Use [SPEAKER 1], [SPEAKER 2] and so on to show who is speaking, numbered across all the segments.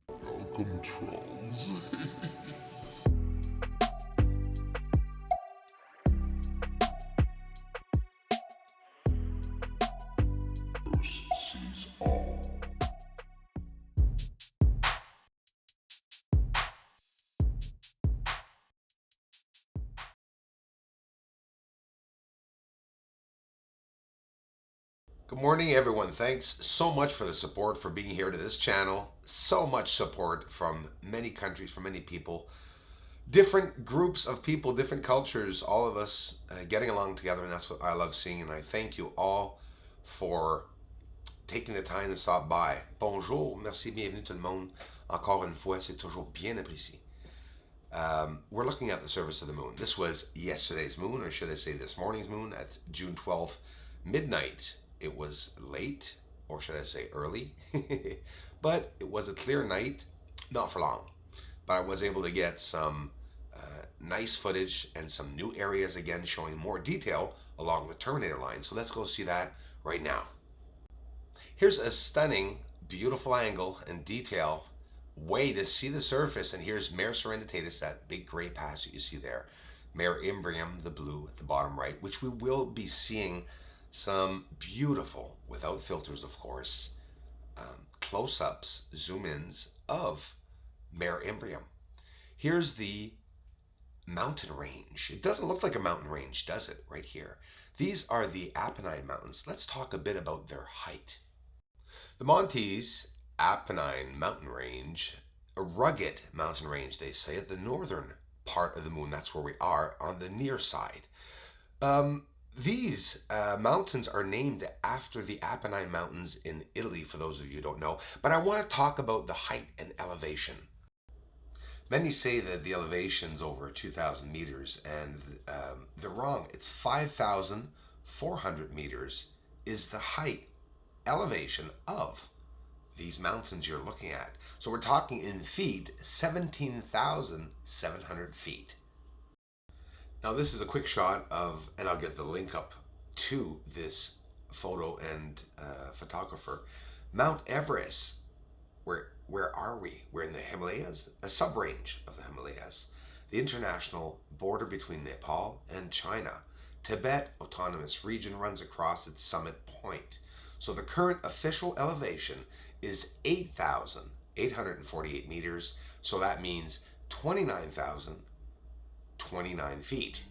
[SPEAKER 1] Welcome, trolls. Bruce sees all.
[SPEAKER 2] Good morning, everyone. Thanks so much for the support, for being here to this channel. So much support from many countries, from many people, different groups of people, different cultures, all of us getting along together, and that's what I love seeing. And I thank you all for taking the time to stop by. Bonjour, merci, bienvenue tout le monde. Encore une fois, c'est toujours bien apprécié. We're looking at the surface of the moon. This was yesterday's moon, or should I say this morning's moon, at June 12th, midnight. It was late, or should I say early, but it was a clear night, not for long. But I was able to get some nice footage and some new areas again, showing more detail along the Terminator line. So let's go see that right now. Here's a stunning, beautiful angle and detail way to see the surface. And here's Mare Serenitatis, that big gray patch that you see there. Mare Imbrium, the blue at the bottom right, which we will be seeing some beautiful, without filters of course, close-ups, zoom-ins of Mare Imbrium. Here's the mountain range. It doesn't look like a mountain range, does it? Right here. These are the Apennine Mountains. Let's talk a bit about their height. The Montes Apennine mountain range, a rugged mountain range, they say, at the northern part of the moon. That's where we are, on the near side. These mountains are named after the Apennine Mountains in Italy, for those of you who don't know. But I want to talk about the height and elevation. Many say that the elevation's over 2,000 meters, and they're wrong. It's 5,400 meters is the height, elevation of these mountains you're looking at. So we're talking in feet, 17,700 feet. Now this is a quick shot of, and I'll get the link up to this photo and photographer, Mount Everest. Where are we? We're in the Himalayas, a sub-range of the Himalayas, the international border between Nepal and China. Tibet Autonomous Region runs across its summit point. So the current official elevation is 8,848 meters. So that means 29,029 feet.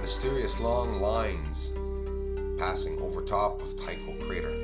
[SPEAKER 2] mysterious long lines passing over top of Tycho crater.